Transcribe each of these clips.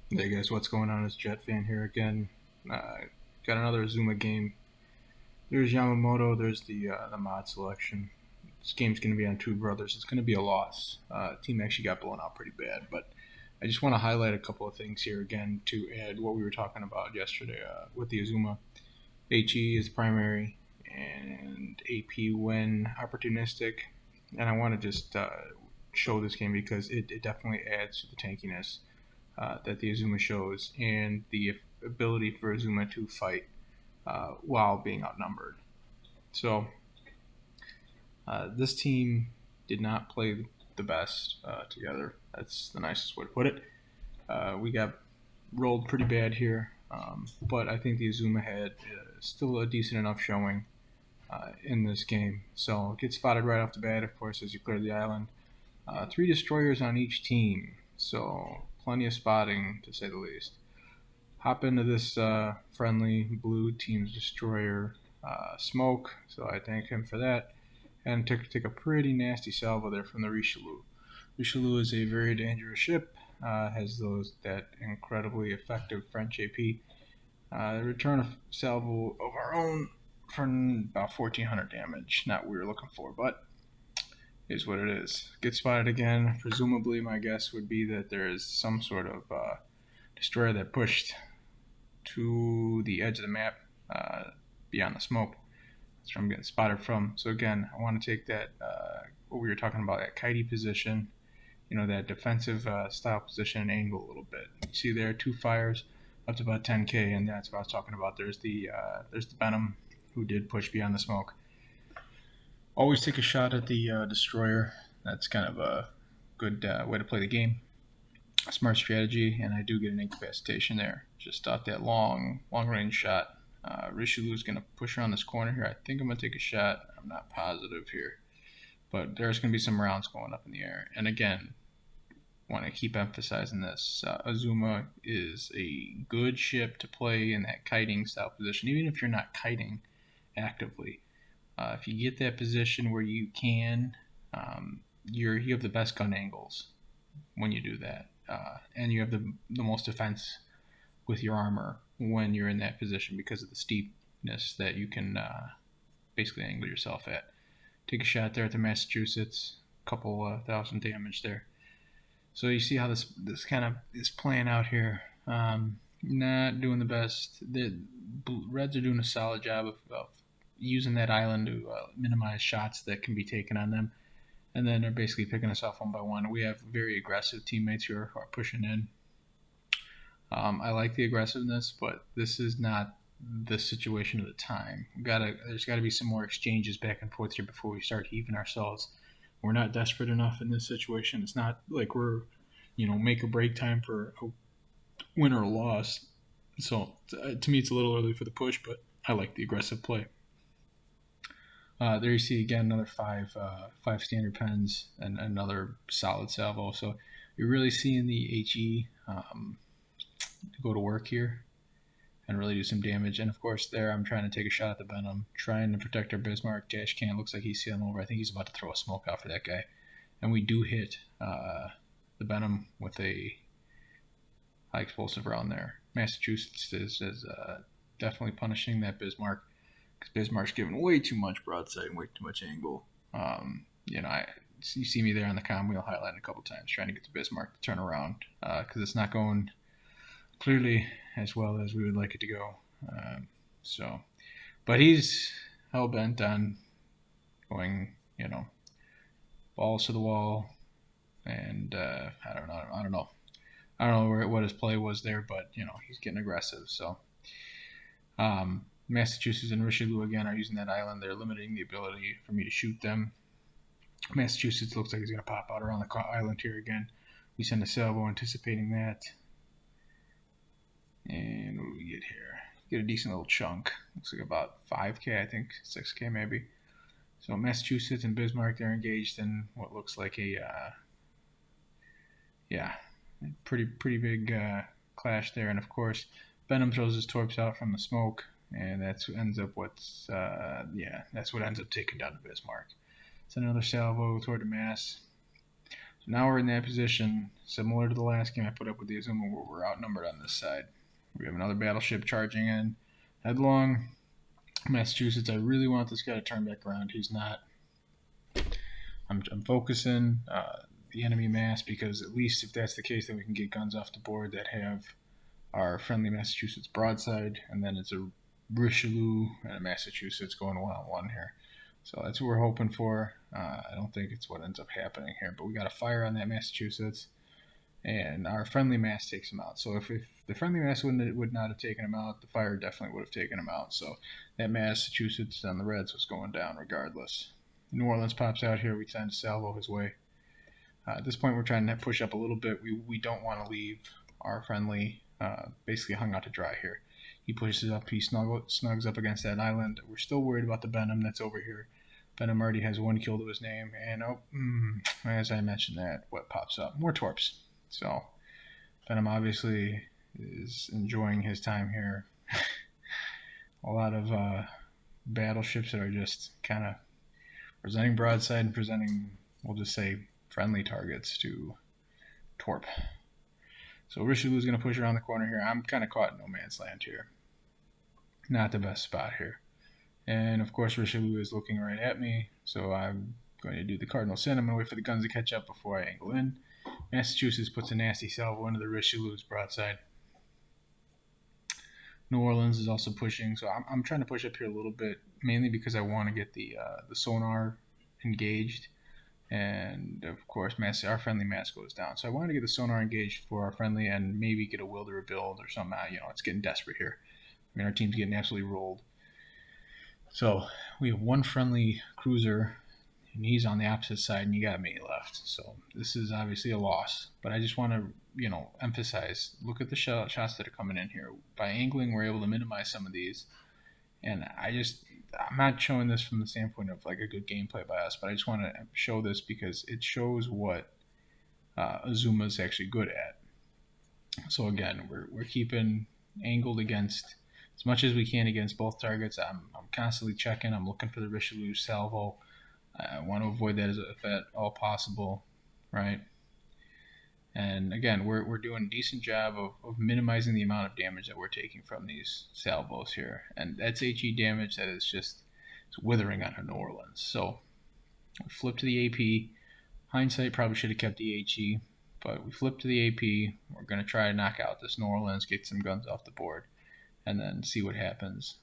Hey guys, what's going on? It's Jet Fan here again. Uh, got another Azuma game. There's Yamamoto. There's the mod selection. This game's going to be on two brothers. It's going to be a loss. Team actually got blown out pretty bad, but I just want to highlight a couple of things here again to add what we were talking about yesterday with the Azuma. HE is primary and AP when opportunistic, and I want to just show this game because it definitely adds to the tankiness that the Azuma shows and the ability for Azuma to fight while being outnumbered. So this team did not play the best together. That's the nicest way to put it. We got rolled pretty bad here, but I think the Azuma had still a decent enough showing in this game. So get spotted right off the bat, of course, as you clear the island. Three destroyers on each team, so plenty of spotting to say the least. Hop into this friendly blue team's destroyer smoke, so I thank him for that. And take a pretty nasty salvo there from the Richelieu. Richelieu is a very dangerous ship, has that incredibly effective French AP. Return a salvo of our own for about 1400 damage. Not what we were looking for, but is what it is. Get spotted again. Presumably, my guess would be that there is some sort of destroyer that pushed to the edge of the map beyond the smoke. That's where I'm getting spotted from. So again, I want to take that what we were talking about, that kitey position, that defensive style position and angle a little bit. You see there, two fires up to about 10k, and that's what I was talking about. There's the Venom who did push beyond the smoke. Always take a shot at the destroyer. That's kind of a good way to play the game. Smart strategy, and I do get an incapacitation there. Just thought that long range shot. Richelieu's going to push around this corner here. I think I'm going to take a shot. I'm not positive here. But there's going to be some rounds going up in the air. And again, want to keep emphasizing this. Azuma is a good ship to play in that kiting style position, even if you're not kiting actively. If you get that position where you can, you have the best gun angles when you do that. And you have the most defense with your armor when you're in that position because of the steepness that you can basically angle yourself at. Take a shot there at the Massachusetts, couple thousand damage there. So you see how this kind of is playing out here. Not doing the best. The Reds are doing a solid job of using that island to minimize shots that can be taken on them. And then they're basically picking us off one by one. We have very aggressive teammates who are pushing in. I like the aggressiveness, but this is not the situation of the time. There's got to be some more exchanges back and forth here before we start heaving ourselves. We're not desperate enough in this situation. It's not like we're, make or break time for a win or a loss. So to me, it's a little early for the push, but I like the aggressive play. There you see again another five standard pens and another solid salvo. So you're really seeing the HE go to work here and really do some damage. And of course, there I'm trying to take a shot at the Venom, trying to protect our Bismarck. Dash can looks like he's sailing over. I think he's about to throw a smoke out for that guy, and we do hit the Venom with a high explosive round there. Massachusetts is definitely punishing that Bismarck. Because Bismarck's giving way too much broadside and way too much angle. You see me there on the comm wheel highlighting a couple times, trying to get the Bismarck to turn around because it's not going clearly as well as we would like it to go. But he's hell bent on going, balls to the wall, and I don't know what his play was there, but he's getting aggressive. So. Massachusetts and Richelieu again are using that island. They're limiting the ability for me to shoot them. Massachusetts looks like he's going to pop out around the island here again. We send a salvo anticipating that. And what do we get here? Get a decent little chunk. Looks like about 5k, I think. 6k maybe. So Massachusetts and Bismarck, they're engaged in what looks like a pretty big clash there. And of course, Venom throws his torps out from the smoke. And that's what ends up taking down the Bismarck. Send another salvo toward the mass. Now we're in that position, similar to the last game I put up with the Azuma, where we're outnumbered on this side. We have another battleship charging in headlong. Massachusetts, I really want this guy to turn back around. He's not. I'm focusing the enemy mass, because at least if that's the case, then we can get guns off the board that have our friendly Massachusetts broadside, and then it's a Richelieu and a Massachusetts going one-on-one here. So that's what we're hoping for. I don't think it's what ends up happening here, but we got a fire on that Massachusetts, and our friendly mass takes him out. So if the friendly mass would not have taken him out, the fire definitely would have taken him out. So that Massachusetts on the Reds was going down regardless. New Orleans pops out here. We tend to salvo his way. At this point, we're trying to push up a little bit. We don't want to leave our friendly basically hung out to dry here. He pushes up. He snugs up against that island. We're still worried about the Benham that's over here. Benham already has 1 kill to his name. And, as I mentioned that, what pops up? More torps. So, Benham obviously is enjoying his time here. A lot of battleships that are just kind of presenting broadside and presenting, we'll just say, friendly targets to torp. So Richelieu's going to push around the corner here. I'm kind of caught in no man's land here. Not the best spot here. And, of course, Richelieu is looking right at me. So I'm going to do the cardinal sin. I'm going to wait for the guns to catch up before I angle in. Massachusetts puts a nasty salvo into the Richelieu's broadside. New Orleans is also pushing. So I'm trying to push up here a little bit, mainly because I want to get the sonar engaged. And, of course, our friendly mass goes down. So I wanted to get the sonar engaged for our friendly and maybe get a will to rebuild or something. It's getting desperate here. I mean, our team's getting absolutely rolled. So we have one friendly cruiser, and he's on the opposite side, and you got me left. So this is obviously a loss. But I just want to, emphasize, look at the shots that are coming in here. By angling, we're able to minimize some of these. And I'm not showing this from the standpoint of like a good gameplay by us, but I just want to show this because it shows what Azuma is actually good at. So again, we're keeping angled against as much as we can against both targets. I'm constantly checking. I'm looking for the Richelieu salvo. I want to avoid that if at all possible, right? And again, we're doing a decent job of minimizing the amount of damage that we're taking from these salvos here. And that's HE damage that is just withering on New Orleans. So we flip to the AP. Hindsight, probably should have kept the HE, but we flip to the AP. We're going to try to knock out this New Orleans, get some guns off the board, and then see what happens.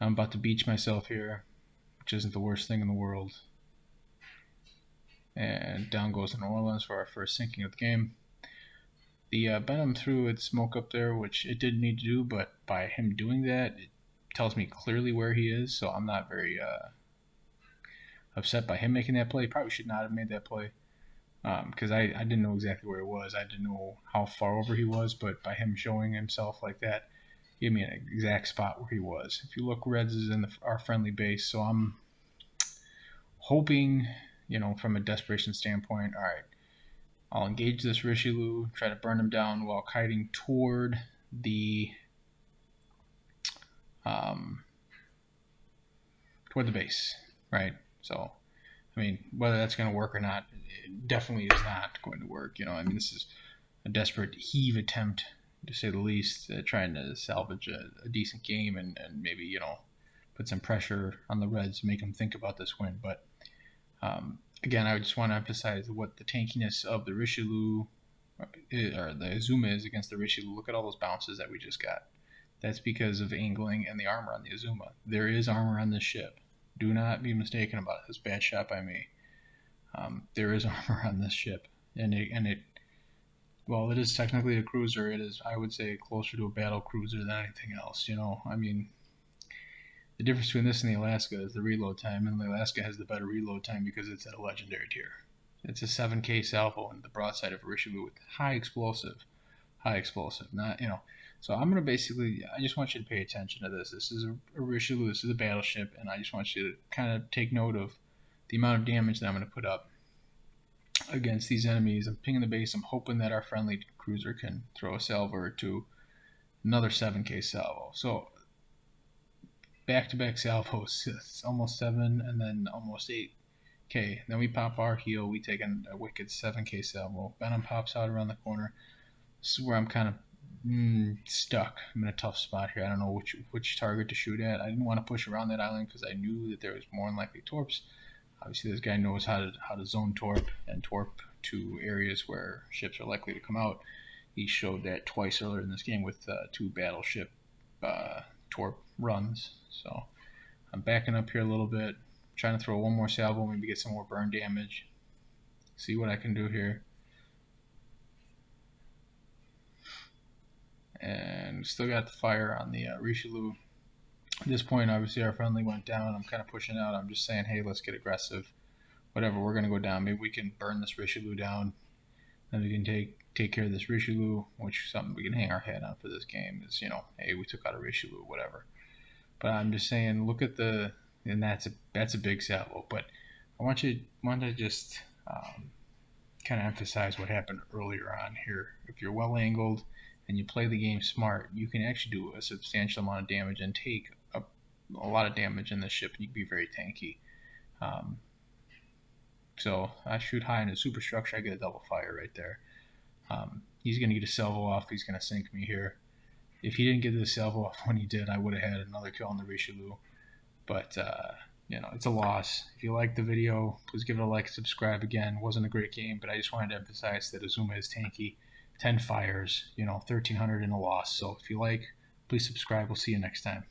I'm about to beach myself here, which isn't the worst thing in the world. And down goes the New Orleans for our first sinking of the game. The Benham threw its smoke up there, which it didn't need to do, but by him doing that, it tells me clearly where he is, so I'm not very upset by him making that play. He probably should not have made that play because I didn't know exactly where he was. I didn't know how far over he was, but by him showing himself like that, he gave me an exact spot where he was. If you look, Reds is in our friendly base, so I'm hoping, from a desperation standpoint, all right, I'll engage this Richelieu, try to burn him down while kiting toward the base, right? So, I mean, whether that's going to work or not, it definitely is not going to work. This is a desperate heave attempt, to say the least, trying to salvage a decent game and maybe, put some pressure on the Reds to make them think about this win. But, again, I just want to emphasize what the tankiness of the Richelieu or the Azuma is against the Richelieu. Look at all those bounces that we just got. That's because of angling and the armor on the Azuma. There is armor on this ship. Do not be mistaken about it. It's a bad shot by me. There is armor on this ship. Well, it is technically a cruiser. It is, I would say, closer to a battle cruiser than anything else. The difference between this and the Alaska is the reload time, and the Alaska has the better reload time because it's at a legendary tier. It's a 7K salvo and the broadside of Richelieu with high explosive. Not, So I'm going to I just want you to pay attention to this. This is a Richelieu, this is a battleship, and I just want you to kind of take note of the amount of damage that I'm going to put up against these enemies. I'm pinging the base. I'm hoping that our friendly cruiser can throw a salvo or two. Another 7K salvo. So back-to-back salvos, it's almost 7 and then almost 8 Okay, then we pop our heal. We take a wicked 7k salvo. Venom pops out around the corner. This is where I'm kind of stuck. I'm in a tough spot here. I don't know which target to shoot at. I didn't want to push around that island because I knew that there was more than likely torps. Obviously, this guy knows how to zone torp and torp to areas where ships are likely to come out. He showed that twice earlier in this game with 2 battleship torp runs. So I'm backing up here a little bit, trying to throw one more salvo, maybe get some more burn damage. See what I can do here. And still got the fire on the Richelieu. At this point, obviously, our friendly went down. I'm kind of pushing out. I'm just saying, hey, let's get aggressive. Whatever, we're going to go down. Maybe we can burn this Richelieu down. Then we can take care of this Richelieu, which is something we can hang our hat on for this game. Is, hey, we took out a Richelieu, whatever. But I'm just saying, look at and that's a big salvo. But I want to just kind of emphasize what happened earlier on here. If you're well angled and you play the game smart, you can actually do a substantial amount of damage and take a lot of damage in this ship, and you can be very tanky. So I shoot high in a superstructure, I get a double fire right there. He's going to get a salvo off. He's going to sink me here. If he didn't get the salvo off when he did, I would have had another kill on the Richelieu. But, it's a loss. If you liked the video, please give it a like and subscribe again. It wasn't a great game, but I just wanted to emphasize that Azuma is tanky. 10 fires, 1,300 in a loss. So if you like, please subscribe. We'll see you next time.